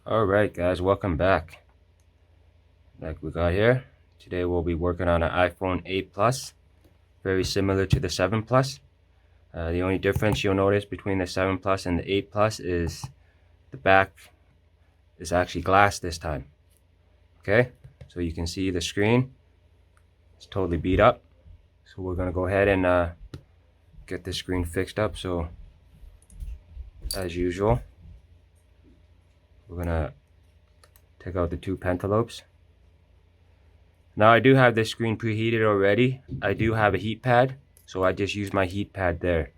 Alright guys, welcome back. Like we got here, today we'll be working on an iPhone 8 Plus, very similar to the 7 Plus. The only difference you'll notice between the 7 Plus and the 8 Plus is the back is actually glass this time. Okay, so you can see the screen, it's totally beat up. So we're going to go ahead and get this screen fixed up. So as usual, we're going to take out the two pentalopes. Now I do have this screen preheated already. I do have a heat pad, so I just use my heat pad there.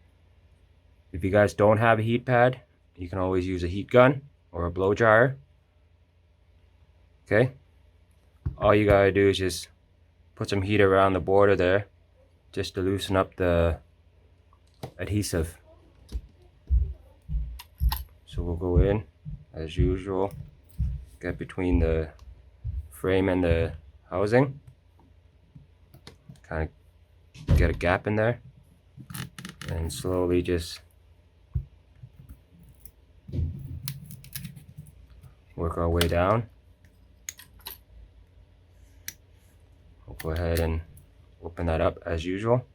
If you guys don't have a heat pad, you can always use a heat gun or a blow dryer. Okay, all you gotta do is just put some heat around the border there, just to loosen up the adhesive. So we'll go in as usual, get between the frame and the housing, kind of get a gap in there, and slowly just work our way down. We'll go ahead and open that up as usual.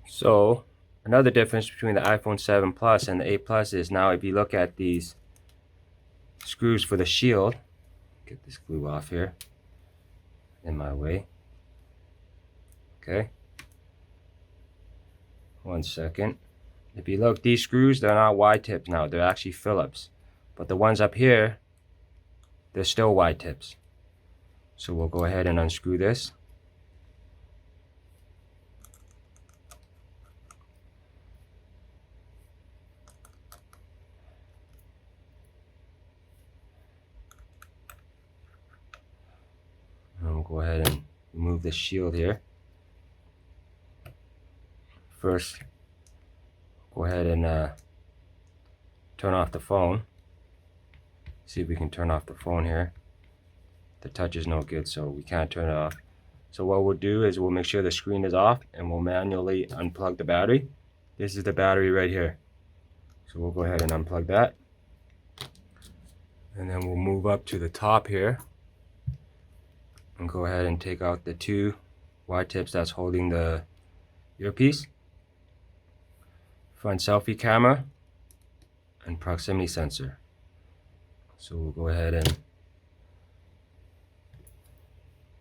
So another difference between the iPhone 7 Plus and the 8 Plus is now if you look at these screws for the shield, get this glue off here in my way. Okay, one second. If you look, these screws, they're not wide tips now, they're actually Phillips, but the ones up here, they're still wide tips. So we'll go ahead and unscrew this. And we'll go ahead and remove this shield here. First, go ahead and turn off the phone. See if we can turn off the phone here. The touch is no good, so we can't turn it off. So what we'll do is we'll make sure the screen is off and we'll manually unplug the battery. This is the battery right here. So we'll go ahead and unplug that. And then we'll move up to the top here and go ahead and take out the two wide tips that's holding the earpiece, front selfie camera, and proximity sensor. So we'll go ahead and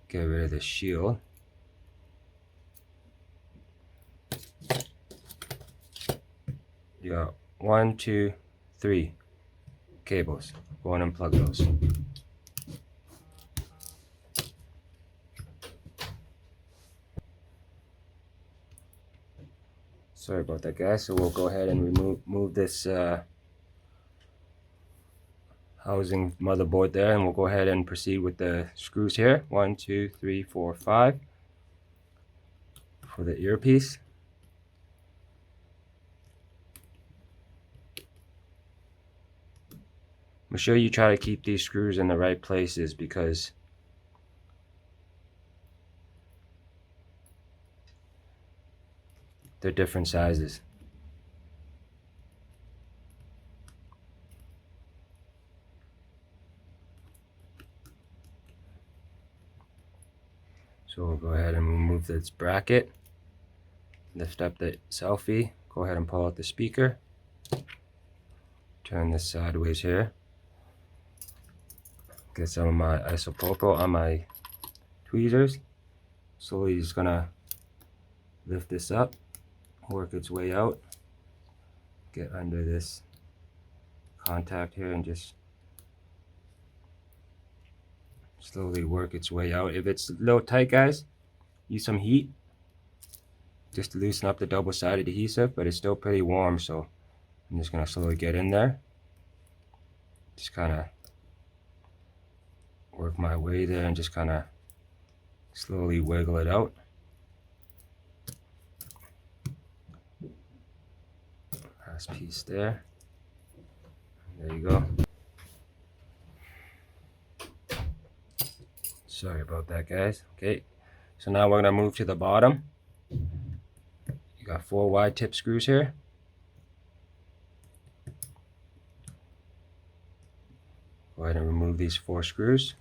get rid of the shield. You got 1, 2, 3 cables. Go on and plug those. Sorry about that, guys. So we'll go ahead and remove this housing motherboard there, and we'll go ahead and proceed with the screws here. 1, 2, 3, 4, 5 for the earpiece. Make sure you try to keep these screws in the right places because they're different sizes. So we'll go ahead and remove this bracket, lift up the selfie, go ahead and pull out the speaker, turn this sideways here, get some of my isopropyl on my tweezers. Slowly just gonna lift this up, work its way out, get under this contact here and just slowly work its way out. If it's a little tight, guys, use some heat just to loosen up the double-sided adhesive, but it's still pretty warm, so I'm just gonna slowly get in there, just kind of work my way there and just kind of slowly wiggle it out. Last piece there. There you go. Sorry about that, guys. Okay, so now we're gonna move to the bottom. Got 4 wide tip screws here. Go ahead and remove these 4 screws.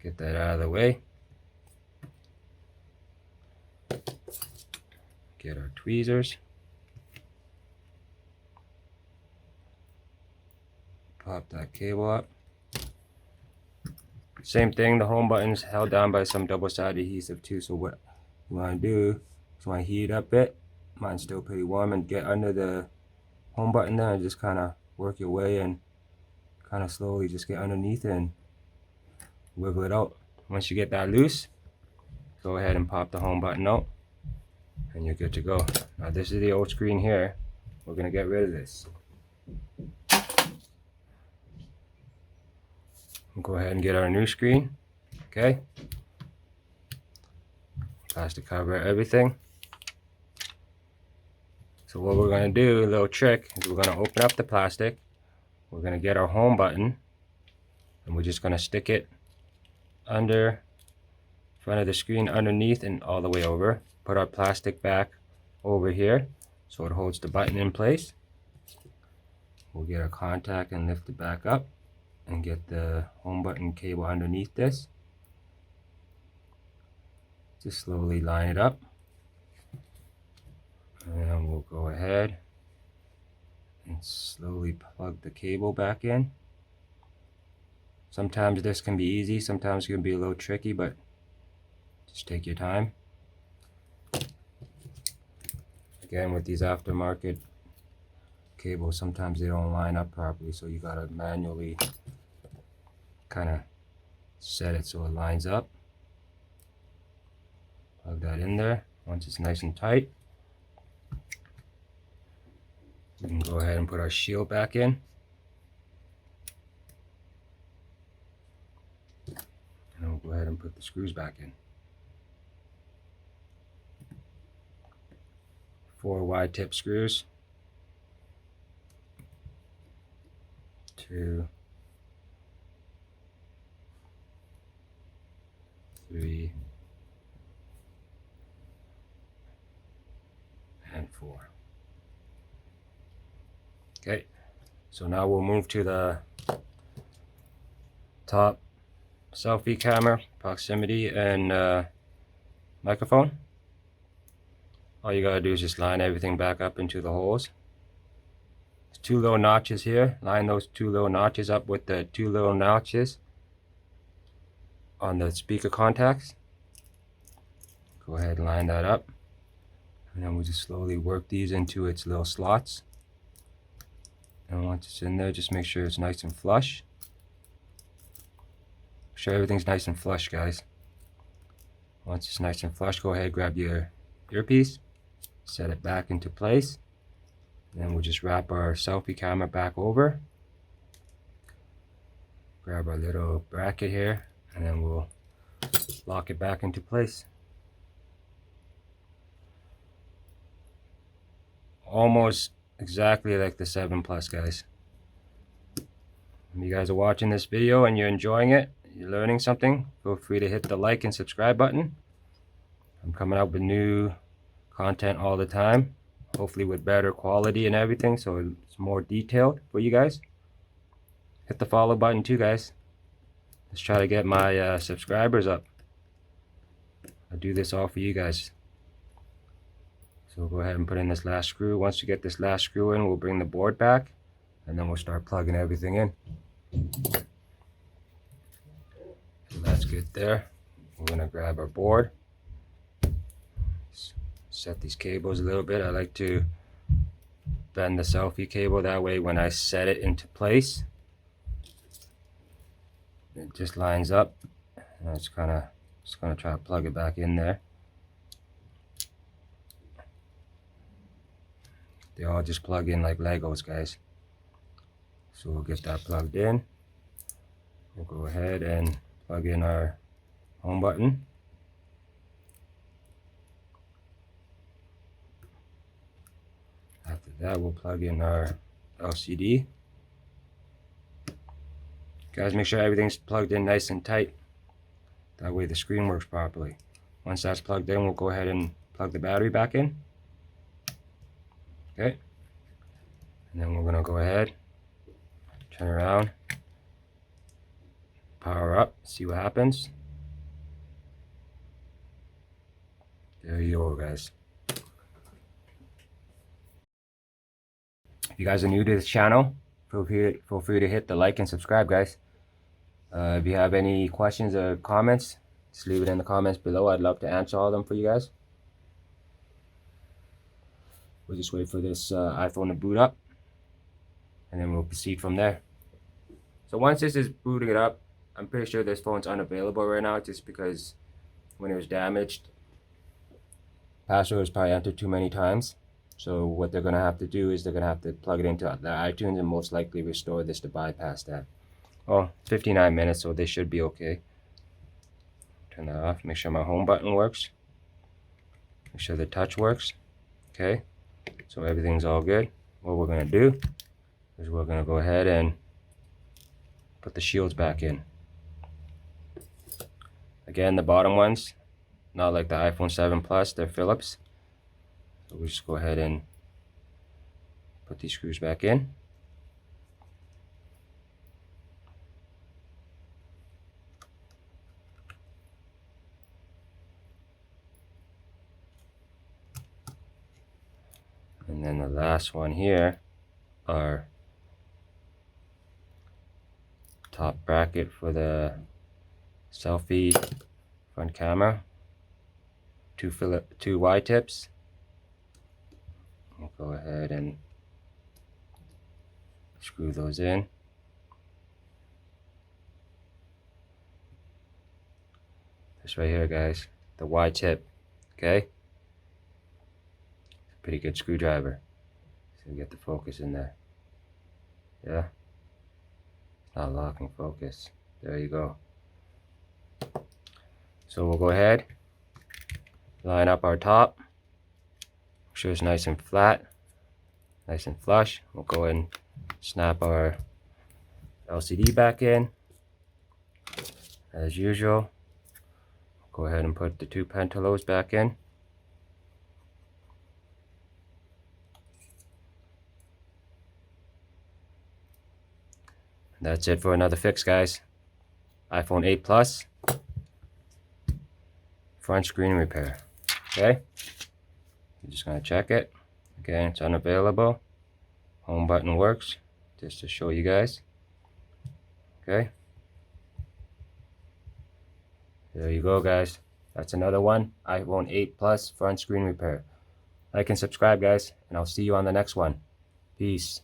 Get that out of the way. Get our tweezers. Pop that cable up. Same thing, the home button's held down by some double-sided adhesive too, so what you want to do is want to heat it up a bit. Mine's still pretty warm, and get under the home button there and just kind of work your way and kind of slowly just get underneath it and wiggle it out. Once you get that loose, go ahead and pop the home button out and you're good to go. Now this is the old screen here. We're going to get rid of this. We'll go ahead and get our new screen. Okay. Plastic cover everything. So what we're going to do, a little trick, is we're going to open up the plastic. We're going to get our home button and we're just going to stick it under front of the screen, underneath and all the way over. Put our plastic back over here so it holds the button in place. We'll get our contact and lift it back up and get the home button cable underneath this. Just slowly line it up. And we'll go ahead and slowly plug the cable back in. Sometimes this can be easy, sometimes it can be a little tricky, but just take your time. Again, with these aftermarket cables, sometimes they don't line up properly, so you gotta manually kind of set it so it lines up. Plug that in there. Once it's nice and tight, we can go ahead and put our shield back in. And we'll go ahead and put the screws back in. 4 wide tip screws. 2, 3, and 4. Okay, so now we'll move to the top selfie camera, proximity, and microphone. All you gotta do is just line everything back up into the holes. There's 2 little notches here. Line those 2 little notches up with the 2 little notches on the speaker contacts. Go ahead and line that up. And then we'll just slowly work these into its little slots. And once it's in there, just make sure it's nice and flush. Make sure everything's nice and flush, guys. Once it's nice and flush, go ahead, grab your earpiece, set it back into place. And then we'll just wrap our selfie camera back over. Grab our little bracket here, and then we'll lock it back into place. Almost exactly like the 7 Plus, guys. If you guys are watching this video and you're enjoying it, you're learning something, feel free to hit the like and subscribe button. I'm coming out with new content all the time, hopefully with better quality and everything, so it's more detailed for you guys. Hit the follow button too, guys. Let's try to get my subscribers up. I do this all for you guys. So we'll go ahead and put in this last screw. Once you get this last screw in, we'll bring the board back and then we'll start plugging everything in. So that's good there. We're gonna grab our board. Set these cables a little bit. I like to bend the selfie cable, that way when I set it into place, it just lines up. And it's just gonna try to plug it back in there. They all just plug in like Legos, guys. So we'll get that plugged in. We'll go ahead and plug in our home button. After that, we'll plug in our LCD. Guys, make sure everything's plugged in nice and tight. That way the screen works properly. Once that's plugged in, we'll go ahead and plug the battery back in. Okay. And then we're gonna go ahead Turn around. Power up. See what happens. There you go, guys. If you guys are new to this channel, feel free to hit the like and subscribe, guys. If you have any questions or comments, just leave it in the comments below. I'd love to answer all of them for you guys. We'll just wait for this iPhone to boot up, and then we'll proceed from there. So once this is booted up, I'm pretty sure this phone's unavailable right now, just because when it was damaged, password was probably entered too many times. So what they're going to have to do is they're going to have to plug it into their iTunes and most likely restore this to bypass that. Well, 59 minutes, so they should be okay. Turn that off. Make sure my home button works. Make sure the touch works. Okay, so everything's all good. What we're going to do is we're going to go ahead and put the shields back in. Again, the bottom ones, not like the iPhone 7 Plus, they're Phillips. So we'll just go ahead and put these screws back in. And then the last one here are top bracket for the selfie front camera, two Y tips. We'll go ahead and screw those in. This right here, guys, the Y tip. Okay, pretty good screwdriver. So we get the focus in there. Yeah, it's not locking focus. There you go. So we'll go ahead, line up our top, make sure it's nice and flat, nice and flush. We'll go ahead and snap our LCD back in as usual. Go ahead and put the two pentalos back in. That's it for another fix, guys. iPhone 8 Plus front screen repair. Okay, you're just gonna check it. Again, it's unavailable. Home button works, just to show you guys. Okay, there you go, guys. That's another one. iPhone 8 Plus front screen repair. Like and subscribe, guys, and I'll see you on the next one. Peace.